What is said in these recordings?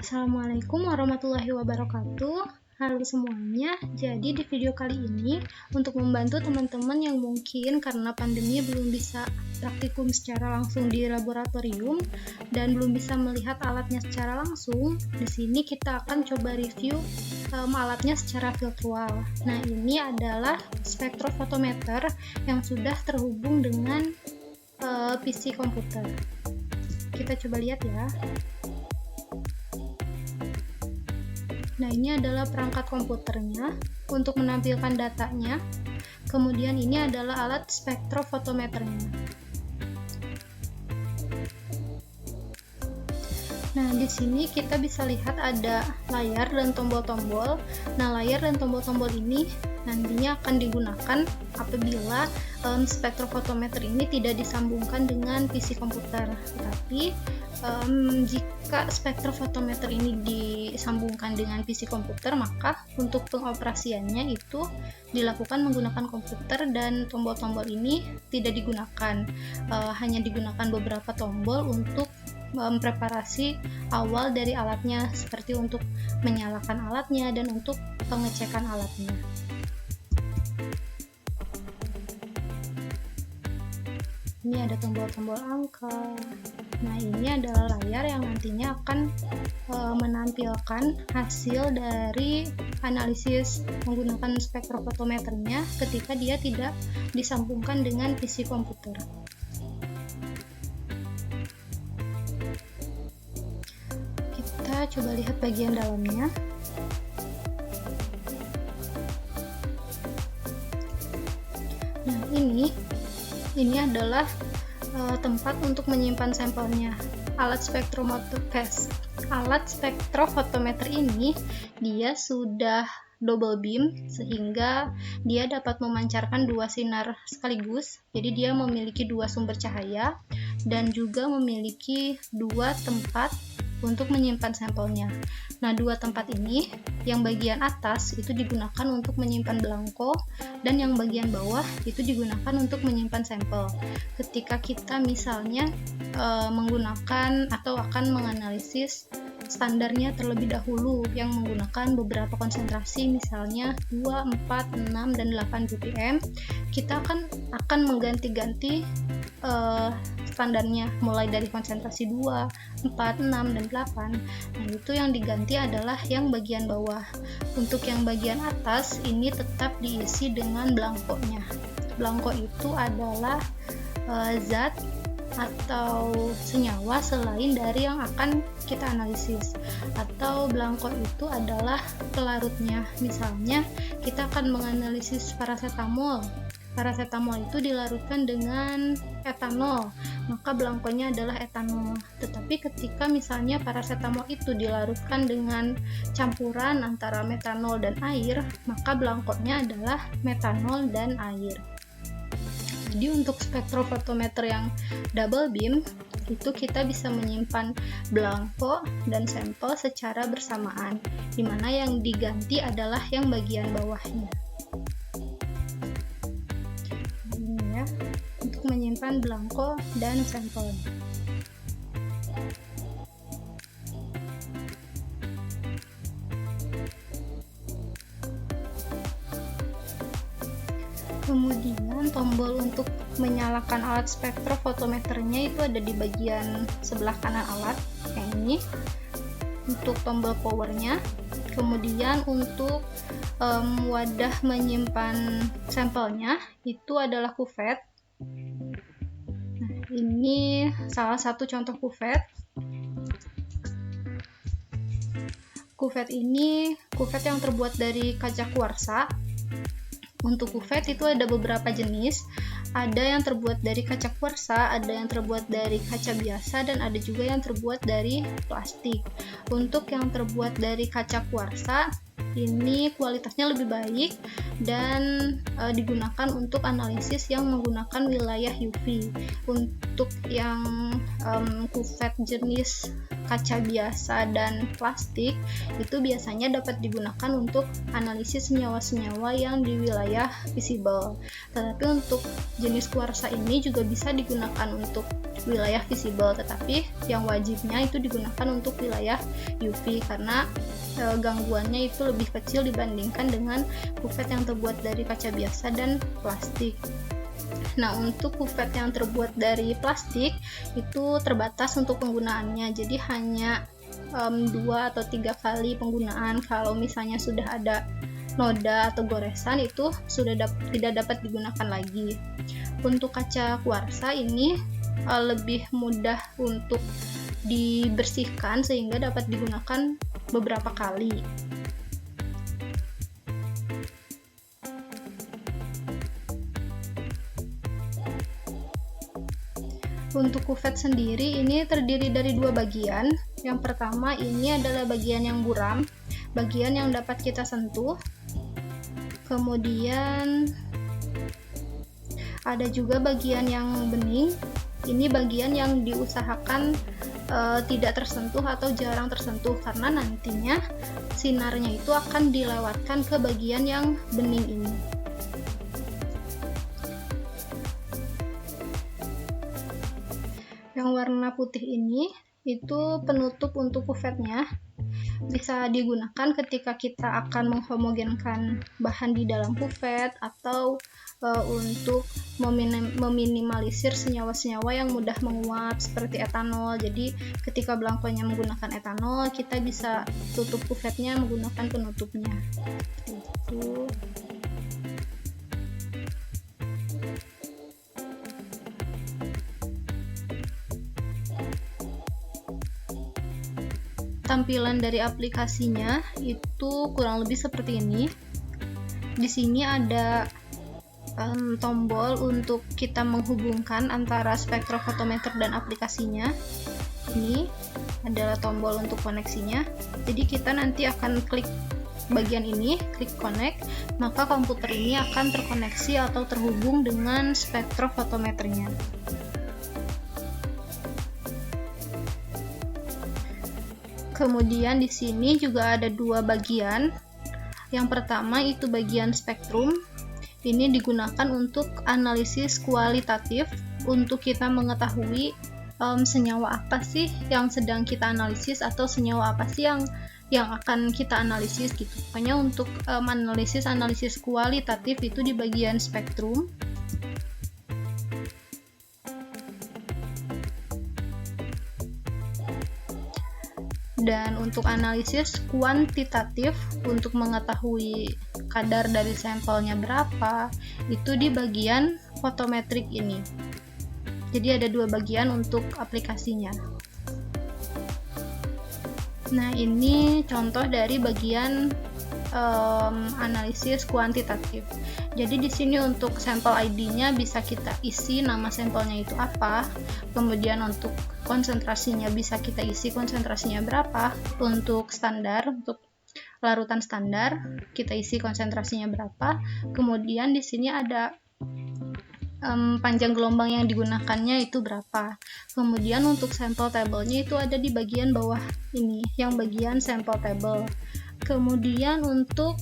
Assalamualaikum warahmatullahi wabarakatuh. Halo semuanya, jadi di video kali ini untuk membantu teman-teman yang mungkin karena pandemi belum bisa praktikum secara langsung di laboratorium dan belum bisa melihat alatnya secara langsung, di sini kita akan coba review alatnya secara virtual. Nah, ini adalah spektrofotometer yang sudah terhubung dengan PC komputer. Kita coba lihat ya. Nah, ini adalah perangkat komputernya untuk menampilkan datanya. Kemudian ini adalah alat spektrofotometernya. Nah, di sini kita bisa lihat ada layar dan tombol-tombol. Nah, layar dan tombol-tombol ini nantinya akan digunakan apabila spektrofotometer ini tidak disambungkan dengan PC komputer. Tetapi jika spektrofotometer ini disambungkan dengan PC komputer, maka untuk pengoperasiannya itu dilakukan menggunakan komputer dan tombol-tombol ini tidak digunakan. Hanya digunakan beberapa tombol untuk preparasi awal dari alatnya, seperti untuk menyalakan alatnya dan untuk pengecekan alatnya. Ini ada tombol-tombol angka. Nah, ini adalah layar yang nantinya akan menampilkan hasil dari analisis menggunakan spektrofotometernya ketika dia tidak disambungkan dengan PC komputer. Kita coba lihat bagian dalamnya. Nah, ini adalah tempat untuk menyimpan sampelnya. Alat spektrofotometer ini dia sudah double beam sehingga dia dapat memancarkan dua sinar sekaligus. Jadi dia memiliki dua sumber cahaya dan juga memiliki dua tempat untuk menyimpan sampelnya. Nah, dua tempat ini, yang bagian atas itu digunakan untuk menyimpan belangko dan yang bagian bawah itu digunakan untuk menyimpan sampel. Ketika kita misalnya menggunakan atau akan menganalisis standarnya terlebih dahulu yang menggunakan beberapa konsentrasi, misalnya 2, 4, 6, dan 8 ppm, kita akan mengganti-ganti standarnya mulai dari konsentrasi 2, 4, 6, dan 8. Nah, itu yang diganti adalah yang bagian bawah. Untuk yang bagian atas ini tetap diisi dengan belangkonya. Belangko itu adalah zat atau senyawa selain dari yang akan kita analisis, atau belangko itu adalah pelarutnya. Misalnya kita akan menganalisis paracetamol. Paracetamol itu dilarutkan dengan etanol, maka belangkonya adalah etanol. Tetapi ketika misalnya paracetamol itu dilarutkan dengan campuran antara metanol dan air, maka belangkonya adalah metanol dan air. Jadi untuk spektrofotometer yang double beam itu kita bisa menyimpan belangko dan sampel secara bersamaan, di mana yang diganti adalah yang bagian bawahnya. Ini ya, untuk menyimpan belangko dan sampel. Kemudian tombol untuk menyalakan alat spektrofotometernya itu ada di bagian sebelah kanan alat, yang ini untuk tombol powernya. Kemudian untuk wadah menyimpan sampelnya itu adalah kuvet. Nah, ini salah satu contoh kuvet. Kuvet ini kuvet yang terbuat dari kaca kuarsa. Untuk kuvet itu ada beberapa jenis, ada yang terbuat dari kaca kuarsa, ada yang terbuat dari kaca biasa, dan ada juga yang terbuat dari plastik. Untuk yang terbuat dari kaca kuarsa, ini kualitasnya lebih baik dan digunakan untuk analisis yang menggunakan wilayah UV. Untuk yang kuvet jenis kaca biasa dan plastik itu biasanya dapat digunakan untuk analisis senyawa-senyawa yang di wilayah visible. Tetapi untuk jenis kuarsa ini juga bisa digunakan untuk wilayah visible, tetapi yang wajibnya itu digunakan untuk wilayah UV karena gangguannya itu lebih kecil dibandingkan dengan kupet yang terbuat dari kaca biasa dan plastik. Nah, untuk kupet yang terbuat dari plastik itu terbatas untuk penggunaannya, jadi hanya 2 atau 3 kali penggunaan. Kalau misalnya sudah ada noda atau goresan itu sudah tidak dapat digunakan lagi. Untuk kaca kuarsa ini lebih mudah untuk dibersihkan sehingga dapat digunakan beberapa kali. Untuk kufet sendiri ini terdiri dari 2 bagian. Yang pertama ini adalah bagian yang buram, bagian yang dapat kita sentuh. Kemudian ada juga bagian yang bening. Ini bagian yang diusahakan tidak tersentuh atau jarang tersentuh karena nantinya sinarnya itu akan dilewatkan ke bagian yang bening ini. Yang warna putih ini itu penutup untuk kufetnya, bisa digunakan ketika kita akan menghomogenkan bahan di dalam kufet atau untuk meminimalisir senyawa-senyawa yang mudah menguap seperti etanol. Jadi ketika belangkonya menggunakan etanol, kita bisa tutup kufetnya menggunakan penutupnya. Itu. Tampilan dari aplikasinya itu kurang lebih seperti ini. Di sini ada tombol untuk kita menghubungkan antara spektrofotometer dan aplikasinya. Ini adalah tombol untuk koneksinya. Jadi kita nanti akan klik bagian ini, klik connect, maka komputer ini akan terkoneksi atau terhubung dengan spektrofotometernya. Kemudian di sini juga ada 2 bagian. Yang pertama itu bagian spektrum. Ini digunakan untuk analisis kualitatif, untuk kita mengetahui senyawa apa sih yang sedang kita analisis atau senyawa apa sih yang akan kita analisis gitu. Pokoknya untuk analisis kualitatif itu di bagian spektrum. Dan untuk analisis kuantitatif untuk mengetahui kadar dari sampelnya berapa, itu di bagian fotometrik ini. Jadi ada 2 bagian untuk aplikasinya. Nah, ini contoh dari bagian analisis kuantitatif. Jadi di sini untuk sampel ID-nya bisa kita isi nama sampelnya itu apa, kemudian untuk konsentrasinya bisa kita isi konsentrasinya berapa, untuk standar, untuk larutan standar kita isi konsentrasinya berapa, kemudian di sini ada panjang gelombang yang digunakannya itu berapa. Kemudian untuk sampel table-nya itu ada di bagian bawah ini, yang bagian sampel table. Kemudian untuk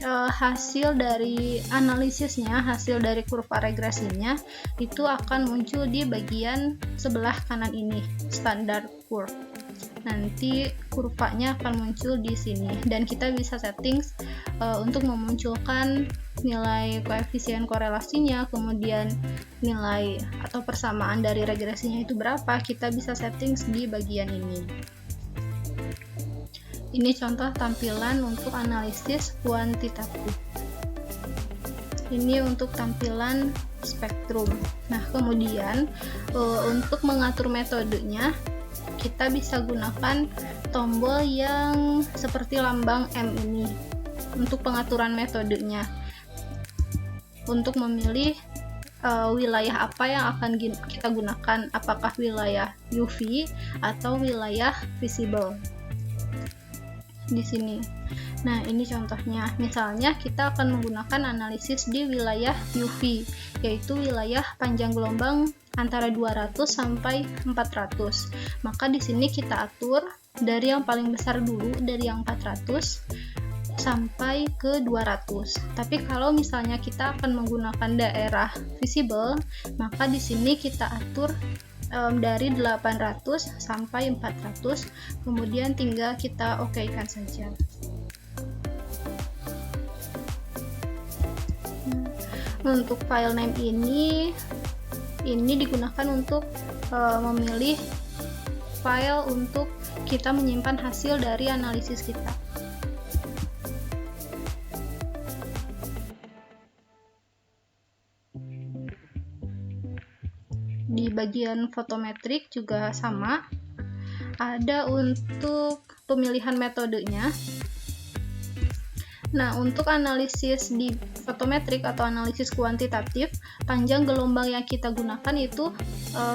hasil dari analisisnya, hasil dari kurva regresinya itu akan muncul di bagian sebelah kanan ini, standar curve. Nanti kurvanya akan muncul di sini dan kita bisa settings untuk memunculkan nilai koefisien korelasinya, kemudian nilai atau persamaan dari regresinya itu berapa, kita bisa settings di bagian ini. Ini contoh tampilan untuk analisis kuantitatif. Ini untuk tampilan spektrum. Nah, kemudian untuk mengatur metodenya, kita bisa gunakan tombol yang seperti lambang M ini untuk pengaturan metodenya. Untuk memilih wilayah apa yang akan kita gunakan, apakah wilayah UV atau wilayah visible. di sini. Nah, ini contohnya. Misalnya kita akan menggunakan analisis di wilayah UV, yaitu wilayah panjang gelombang antara 200 sampai 400. Maka di sini kita atur dari yang paling besar dulu, dari yang 400 sampai ke 200. Tapi kalau misalnya kita akan menggunakan daerah visible, maka di sini kita atur dari 800 sampai 400, kemudian tinggal kita okekan saja. Untuk file name ini digunakan untuk memilih file untuk kita menyimpan hasil dari analisis kita. Di bagian fotometrik juga sama, ada untuk pemilihan metodenya. Nah, untuk analisis di fotometrik atau analisis kuantitatif, panjang gelombang yang kita gunakan itu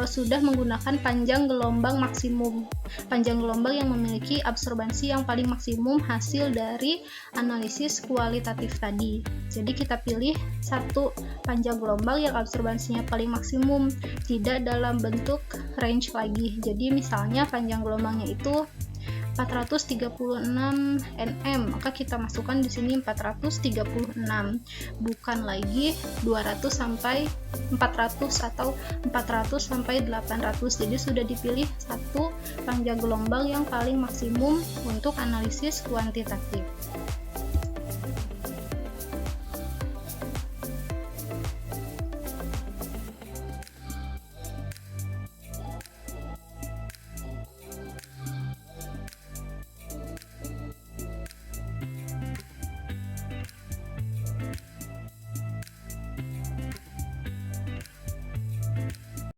sudah menggunakan panjang gelombang maksimum. Panjang gelombang yang memiliki absorbansi yang paling maksimum hasil dari analisis kualitatif tadi. Jadi kita pilih satu panjang gelombang yang absorbansinya paling maksimum, tidak dalam bentuk range lagi. Jadi misalnya panjang gelombangnya itu 436 nm, maka kita masukkan di sini 436, bukan lagi 200 sampai 400 atau 400 sampai 800. Jadi sudah dipilih satu panjang gelombang yang paling maksimum untuk analisis kuantitatif.